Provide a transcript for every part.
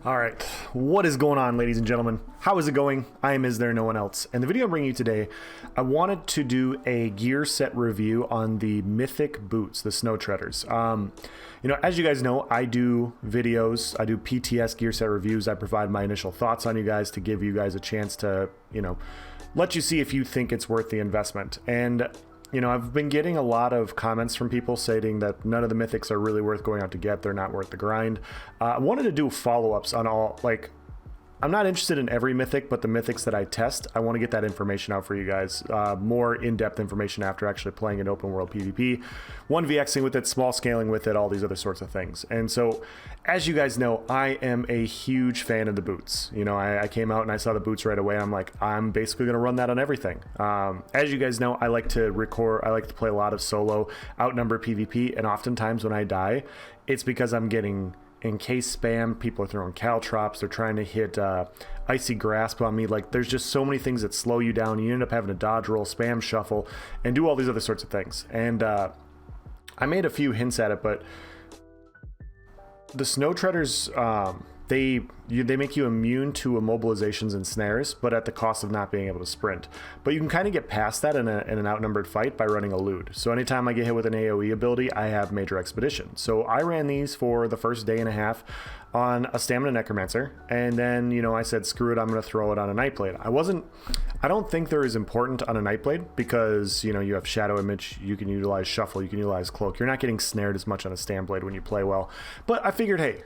All right, what is going on, ladies and gentlemen? How is it going? I am Is There No One Else? And the video I'm bringing you today, I wanted to do a gear set review on the Mythic boots, the snow treaders. As you guys know, I do videos, I do PTS gear set reviews. I provide my initial thoughts on you guys to give you guys a chance to, let you see if you think it's worth the investment. And I've been getting a lot of comments from people stating that none of the Mythics are really worth going out to get. They're not worth the grind. I wanted to do follow-ups on all, I'm not interested in every Mythic, but the Mythics that I test, I want to get that information out for you guys. More in-depth information after actually playing an open world PvP, 1vxing with it, small scaling with it, all these other sorts of things. And so, as you guys know, I am a huge fan of the boots. I came out and I saw the boots right away. I'm like, I'm basically going to run that on everything. As you guys know, I like to play a lot of solo, outnumbered PvP, and oftentimes when I die, it's because I'm getting in case spam, people are throwing caltrops, they're trying to hit icy grasp on me. There's just so many things that slow you down. You end up having to dodge roll, spam shuffle, and do all these other sorts of things. And I made a few hints at it, but the snow treaders, they make you immune to immobilizations and snares, but at the cost of not being able to sprint. But you can kind of get past that in an outnumbered fight by running Elude. So anytime I get hit with an AoE ability, I have Major Expedition. So I ran these for the first day and a half on a Stamina Necromancer, and then I said, screw it, I'm going to throw it on a Nightblade. I don't think they're as important on a Nightblade because you have Shadow Image, you can utilize Shuffle, you can utilize Cloak. You're not getting snared as much on a Stamblade when you play well. But I figured, hey,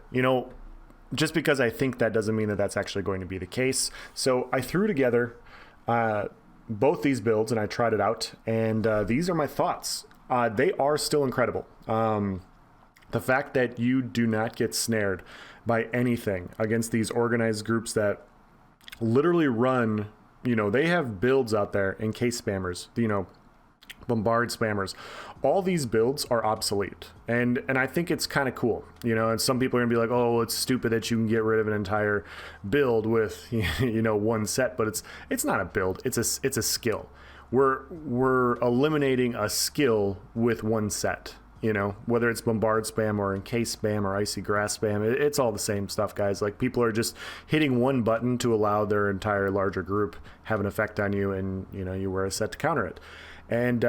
just because I think that doesn't mean that that's actually going to be the case. So I threw together both these builds and I tried it out, and these are my thoughts. They are still incredible. The fact that you do not get snared by anything against these organized groups that literally run, they have builds out there in case spammers, bombard spammers. All these builds are obsolete, and I think it's kind of cool, and some people are gonna be like, oh, it's stupid that you can get rid of an entire build with one set, but it's not a build, it's a skill. We're eliminating a skill with one set, whether it's bombard spam or encase spam or icy grass spam. It's all the same stuff, guys. People are just hitting one button to allow their entire larger group have an effect on you, and you wear a set to counter it. And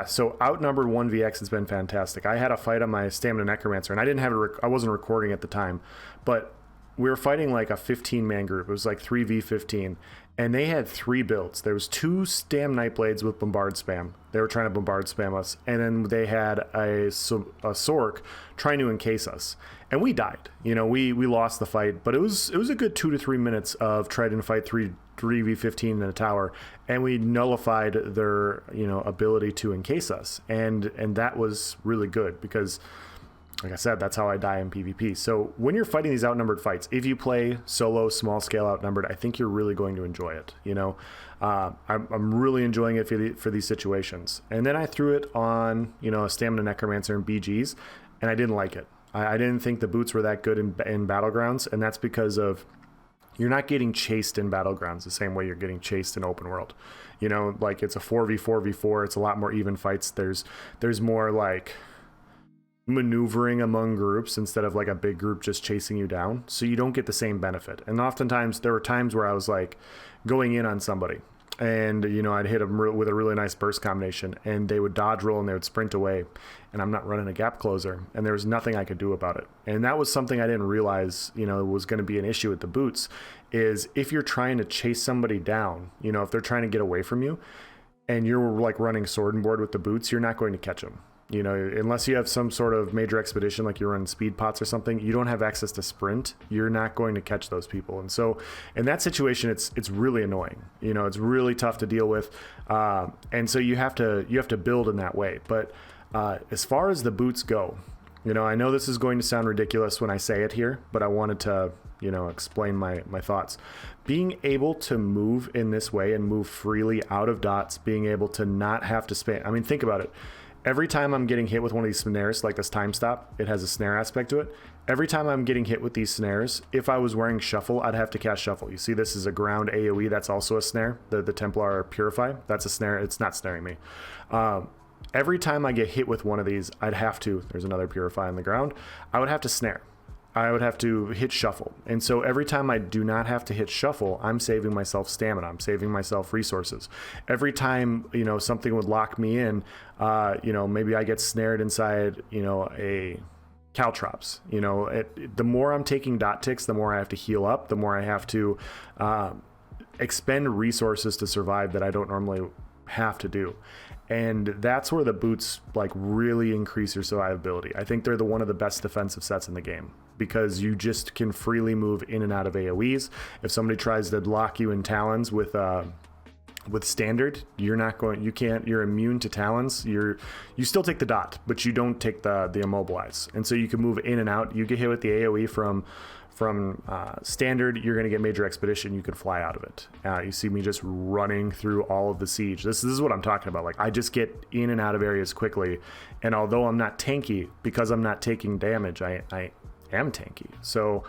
so outnumbered 1vx has been fantastic. I had a fight on my Stamina Necromancer, and I didn't have I wasn't recording at the time, but we were fighting like a 15-man group. It was like 3v15, and they had 3 builds. There was 2 Stam Nightblades with bombard spam. They were trying to bombard spam us, and then they had a Sork trying to encase us, and we died. We lost the fight, but it was a good 2 to 3 minutes of trying to fight 3v15 in a tower, and we nullified their ability to encase us, and that was really good because, like I said, that's how I die in PvP. So when you're fighting these outnumbered fights, if you play solo, small scale outnumbered, I think you're really going to enjoy it. I'm really enjoying it for these situations. And then I threw it on a Stamina Necromancer and BGs, and I didn't like it. I didn't think the boots were that good in battlegrounds, and that's because of you're not getting chased in battlegrounds the same way you're getting chased in open world. It's a 4v4v4. It's a lot more even fights. There's more maneuvering among groups instead of a big group just chasing you down. So you don't get the same benefit. And oftentimes there were times where I was going in on somebody, and I'd hit them with a really nice burst combination, and they would dodge roll and they would sprint away, and I'm not running a gap closer, and there was nothing I could do about it. And that was something I didn't realize was going to be an issue with the boots, is if you're trying to chase somebody down, if they're trying to get away from you and you're running sword and board with the boots, you're not going to catch them. Unless you have some sort of major expedition, like you're running speed pots or something, you don't have access to sprint. You're not going to catch those people. And so in that situation, it's really annoying. It's really tough to deal with. And so you have to build in that way. But as far as the boots go, I know this is going to sound ridiculous when I say it here, but I wanted to, explain my thoughts. Being able to move in this way and move freely out of dots, being able to not have to spam. I mean, think about it. Every time I'm getting hit with one of these snares, like this time stop, it has a snare aspect to it. Every time I'm getting hit with these snares, if I was wearing Shuffle, I'd have to cast Shuffle. You see this is a ground AoE, that's also a snare. The Templar Purify, that's a snare. It's not snaring me. Every time I get hit with one of these, I'd have to, there's another Purify on the ground, I would have to snare. I would have to hit shuffle. And so every time I do not have to hit shuffle, I'm saving myself stamina. I'm saving myself resources. Every time, you know, something would lock me in, you know, maybe I get snared inside, you know, a caltrops, you know, the more I'm taking dot ticks, the more I have to heal up, the more I have to expend resources to survive that I don't normally have to do. And that's where the boots like really increase your survivability. I think they're one of the best defensive sets in the game because you just can freely move in and out of AoEs. If somebody tries to lock you in talons with standard, you're immune to talons. You still take the dot, but you don't take the immobilize. And so you can move in and out. You get hit with the AoE from standard, you're going to get major expedition. You can fly out of it. You see me just running through all of the siege. This is what I'm talking about. Like, I just get in and out of areas quickly. And although I'm not tanky, because I'm not taking damage, I am tanky. So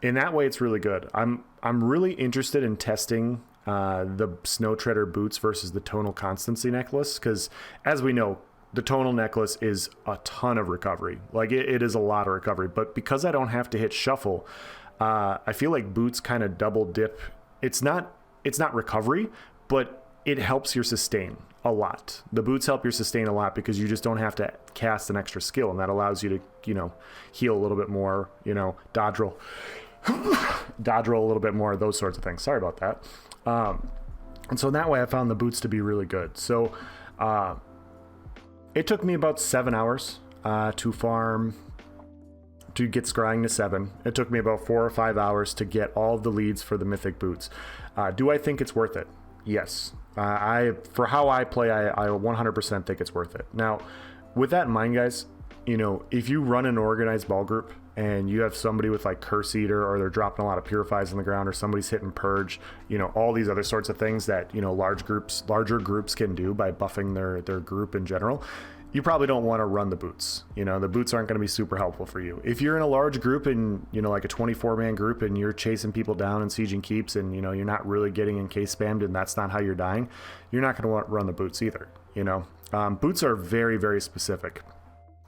in that way, it's really good. I'm really interested in testing the Snow Treader boots versus the Tonal Constancy necklace, because as we know, the tonal necklace is a ton of recovery. Like it is a lot of recovery, but because I don't have to hit shuffle, I feel like boots kind of double dip. It's not recovery, but it helps your sustain a lot. The boots help your sustain a lot because you just don't have to cast an extra skill, and that allows you to, you know, heal a little bit more, you know, dodge roll a little bit more, those sorts of things. Sorry about that. And so in that way I found the boots to be really good. So, it took me about 7 hours to get scrying to 7. It took me about 4 or 5 hours to get all of the leads for the Mythic boots. Do I think it's worth it? Yes. For how I play, I 100% think it's worth it. Now, with that in mind, guys, you know, if you run an organized ball group and you have somebody with like Curse Eater, or they're dropping a lot of Purifies on the ground, or somebody's hitting Purge, you know, all these other sorts of things that, you know, larger groups can do by buffing their group in general, you probably don't want to run the boots. You know, the boots aren't going to be super helpful for you. If you're in a large group and, you know, like a 24-man group, and you're chasing people down and sieging keeps, and, you know, you're not really getting encase spammed, and that's not how you're dying, you're not going to want to run the boots either. You know, boots are very, very specific,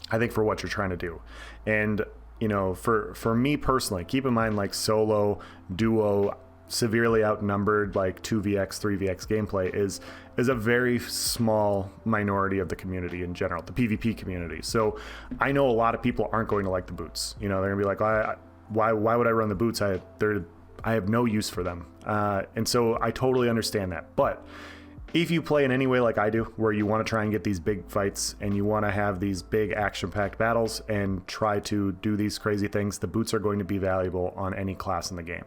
I think, for what you're trying to do. And, you know, for me personally, keep in mind, like solo, duo, severely outnumbered, like 2vx, 3vx gameplay is a very small minority of the community in general, the PvP community. So I know a lot of people aren't going to like the boots. You know, they're gonna be like, why would I run the boots? I have no use for them. And so I totally understand that. But if you play in any way like I do, where you want to try and get these big fights and you want to have these big action-packed battles and try to do these crazy things, the boots are going to be valuable on any class in the game.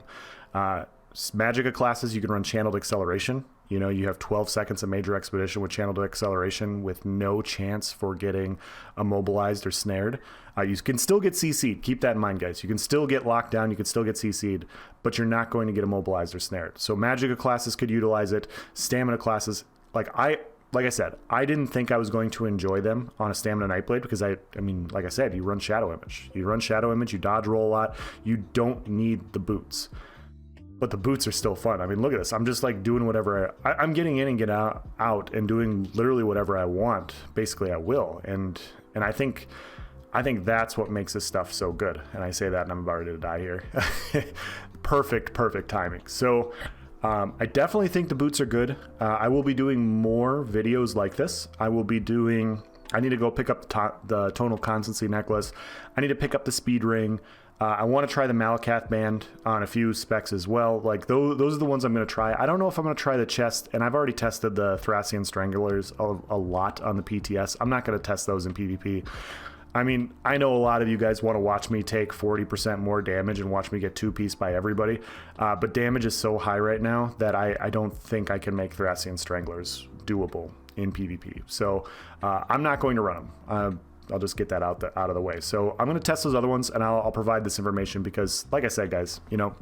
Magicka classes, you can run Channeled Acceleration. You know, you have 12 seconds of Major Expedition with Channeled Acceleration with no chance for getting immobilized or snared. You can still get CC'd. Keep that in mind, guys. You can still get locked down. You can still get CC'd, but you're not going to get immobilized or snared. So Magicka classes could utilize it. Stamina classes, like I said, I didn't think I was going to enjoy them on a Stamina Nightblade because I mean, like I said, you run Shadow Image. You dodge roll a lot. You don't need the boots. But the boots are still fun. I mean, look at this. I'm just like doing whatever I'm getting in and get out and doing literally whatever I want. Basically, I will. And I think that's what makes this stuff so good. And I say that and I'm about ready to die here. Perfect timing. So I definitely think the boots are good. I will be doing more videos like this. I need to go pick up the Tonal Constancy necklace. I need to pick up the speed ring. I want to try the Malakath band on a few specs as well. Like those are the ones I'm going to try. I don't know if I'm going to try the chest, and I've already tested the Thracian Stranglers a lot on the PTS. I'm not going to test those in PvP. I mean, I know a lot of you guys want to watch me take 40% more damage and watch me get two-pieced by everybody, but damage is so high right now that I don't think I can make Thracian Stranglers doable in PvP. So I'm not going to run them. I'll just get that out of the way. So I'm going to test those other ones, and I'll provide this information because, like I said, guys, you know,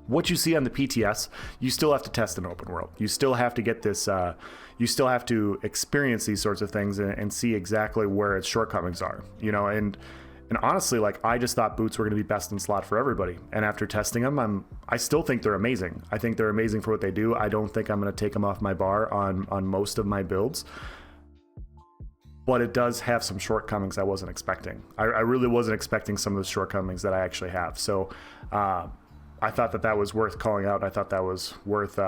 what you see on the PTS, you still have to test in open world. You still have to get this, you still have to experience these sorts of things and see exactly where its shortcomings are, you know, and honestly, like, I just thought boots were going to be best in slot for everybody. And after testing them, I still think they're amazing. I think they're amazing for what they do. I don't think I'm going to take them off my bar on most of my builds. but it does have some shortcomings I wasn't expecting. I really wasn't expecting some of the shortcomings that I actually have. So I thought that was worth calling out. I thought that was worth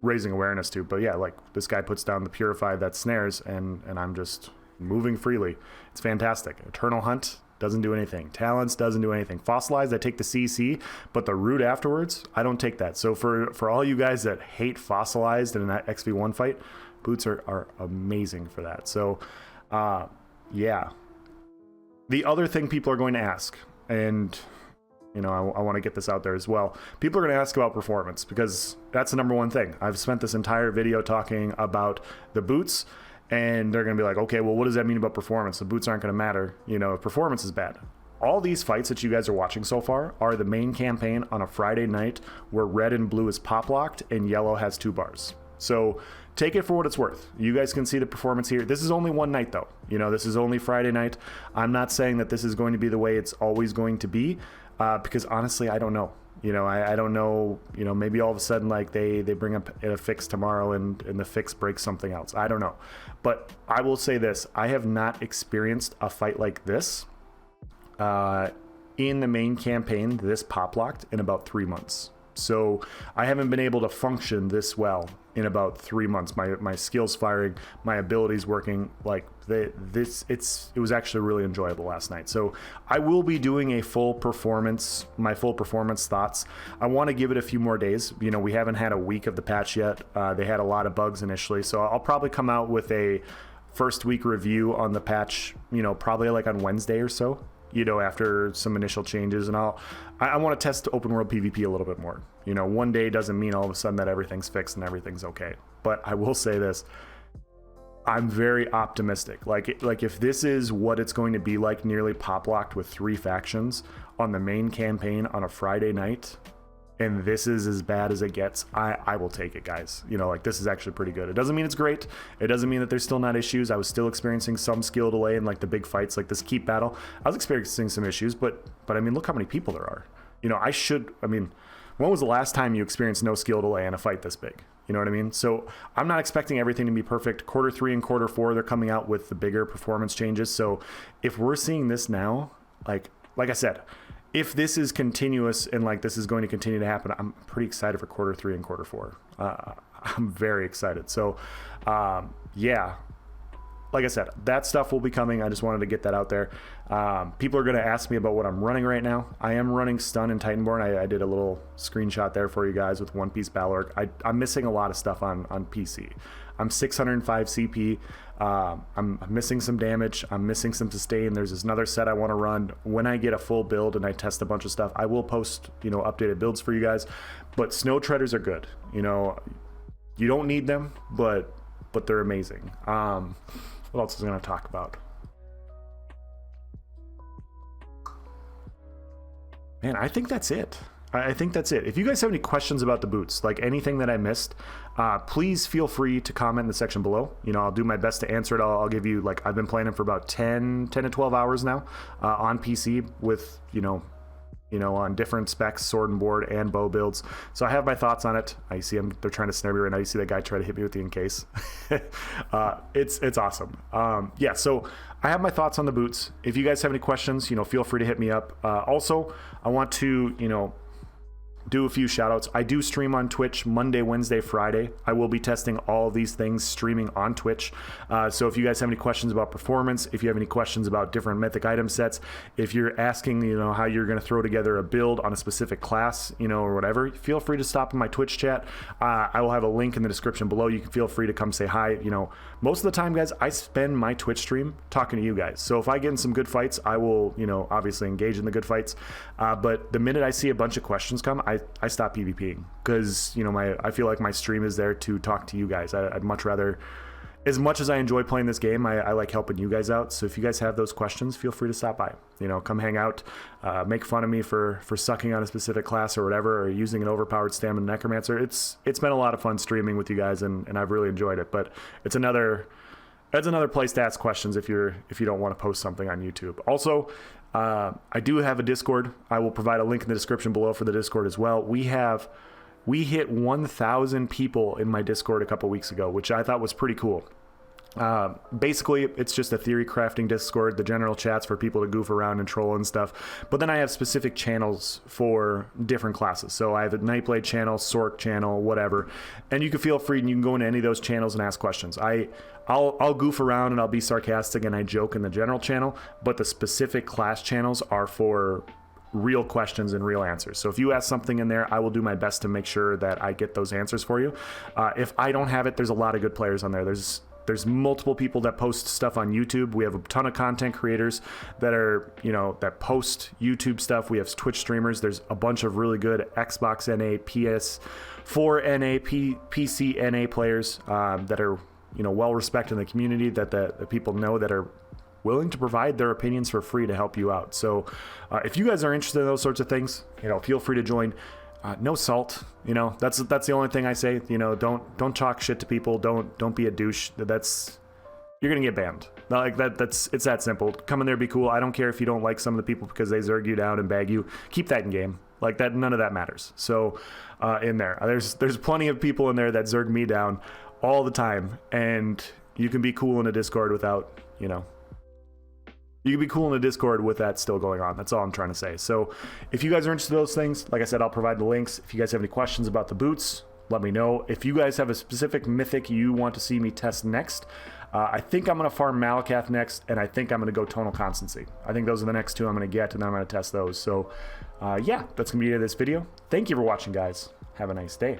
raising awareness to. But yeah, like this guy puts down the Purify that snares, and I'm just moving freely. It's fantastic. Eternal Hunt doesn't do anything. Talents doesn't do anything. Fossilized, I take the CC, but the root afterwards, I don't take that. So for all you guys that hate Fossilized in an XV1 fight, boots are amazing for that. So yeah. The other thing people are going to ask, and you know, I want to get this out there as well. People are going to ask about performance, because that's the number one thing. I've spent this entire video talking about the boots, and they're going to be like, okay, well, what does that mean about performance? The boots aren't going to matter, you know, if performance is bad. All these fights that you guys are watching so far are the main campaign on a Friday night where red and blue is pop locked and yellow has 2 bars. So take it for what it's worth. You guys can see the performance here. This is only one night though. You know, this is only Friday night. I'm not saying that this is going to be the way it's always going to be, because honestly, I don't know. You know, I don't know, you know, maybe all of a sudden like they bring up a fix tomorrow and the fix breaks something else. I don't know. But I will say this, I have not experienced a fight like this in the main campaign, this pop locked, in about 3 months. So I haven't been able to function this well in about 3 months. My skills firing, my abilities working, like it was actually really enjoyable last night. So I will be doing my full performance thoughts. I want to give it a few more days. You know, we haven't had a week of the patch yet. They had a lot of bugs initially. So I'll probably come out with a first week review on the patch, you know, probably like on Wednesday or so, you know, after some initial changes. And I want to test open world PvP a little bit more. You know, one day doesn't mean all of a sudden that everything's fixed and everything's okay. But I will say this, I'm very optimistic. Like if this is what it's going to be like, nearly pop locked with 3 factions on the main campaign on a Friday night, and this is as bad as it gets, I will take it, guys. You know, like this is actually pretty good. It doesn't mean it's great. It doesn't mean that there's still not issues. I was still experiencing some skill delay in like the big fights, like this keep battle. I was experiencing some issues, but I mean, look how many people there are. You know, when was the last time you experienced no skill delay in a fight this big? You know what I mean? So I'm not expecting everything to be perfect. Quarter 3 and quarter 4, they're coming out with the bigger performance changes. So if we're seeing this now, like I said, if this is continuous and like this is going to continue to happen, I'm pretty excited for quarter 3 and quarter 4. I'm very excited. So yeah, like I said, that stuff will be coming. I just wanted to get that out there. People are going to ask me about what I'm running right now. I am running Stun and Titanborn. I did a little screenshot there for you guys with One Piece Battle Arc. I'm missing a lot of stuff on PC. I'm 605 CP. I'm missing some damage. I'm missing some sustain. There's another set I want to run. When I get a full build and I test a bunch of stuff, I will post, you know, updated builds for you guys. But Snow Treaders are good. You know, you don't need them, but they're amazing. What else is I going to talk about? Man, I think that's it. I think that's it. If you guys have any questions about the boots, like anything that I missed, please feel free to comment in the section below. You know, I'll do my best to answer it. I'll give you, like, I've been playing them for about 10 to 12 hours now on PC with, you know, on different specs, sword and board and bow builds. So I have my thoughts on it. I see they're trying to snare me right now. You see that guy try to hit me with the encase. It's awesome. Yeah, so I have my thoughts on the boots. If you guys have any questions, you know, feel free to hit me up. Also, I want to, you know, do a few shout outs. I do stream on Twitch Monday, Wednesday, Friday. I will be testing all of these things streaming on Twitch. So if you guys have any questions about performance, if you have any questions about different mythic item sets, if you're asking, you know, how you're going to throw together a build on a specific class, you know, or whatever, feel free to stop in my Twitch chat. I will have a link in the description below. You can feel free to come say hi. You know, most of the time, guys, I spend my Twitch stream talking to you guys. So if I get in some good fights, I will, you know, obviously engage in the good fights. But the minute I see a bunch of questions come, I stop PvPing, because, you know, I feel like my stream is there to talk to you guys. I'd much rather, as much as I enjoy playing this game, I like helping you guys out. So if you guys have those questions, feel free to stop by. You know, come hang out, make fun of me for sucking on a specific class or whatever, or using an overpowered stamina necromancer. It's been a lot of fun streaming with you guys, and I've really enjoyed it. But it's another place to ask questions if you don't want to post something on YouTube. Also, I do have a Discord. I will provide a link in the description below for the Discord as well. We hit 1,000 people in my Discord a couple weeks ago, which I thought was pretty cool. Basically, it's just a theory crafting Discord, the general chats for people to goof around and troll and stuff. But then I have specific channels for different classes. So I have a Nightblade channel, Sork channel, whatever. And you can feel free and you can go into any of those channels and ask questions. I'll goof around and I'll be sarcastic and I joke in the general channel, but the specific class channels are for real questions and real answers. So if you ask something in there, I will do my best to make sure that I get those answers for you. If I don't have it, there's a lot of good players on there. There's multiple people that post stuff on YouTube. We have a ton of content creators that are, that post YouTube stuff. We have Twitch streamers. There's a bunch of really good Xbox NA, PS4 NA, PC NA players that are, well respected in the community, that the people know, that are willing to provide their opinions for free to help you out. So if you guys are interested in those sorts of things, feel free to join. No salt, that's the only thing I say. Don't talk shit to people. Don't be a douche. You're gonna get banned. It's that simple. Come in there, be cool. I don't care if you don't like some of the people because they zerg you down and bag you. Keep that in game. Like that, none of that matters. So in there's plenty of people in there that zerg me down all the time, and you can be cool in a Discord without, you can be cool in a Discord with that still going on. That's all I'm trying to say. So if you guys are interested in those things, like I said, I'll provide the links. If you guys have any questions about the boots, let me know. If you guys have a specific mythic you want to see me test next, I think I'm going to farm Malakath next, and I think I'm going to go Tonal Constancy. I think those are the next two I'm going to get, and then I'm going to test those. So yeah, that's going to be it of this video. Thank you for watching, guys. Have a nice day.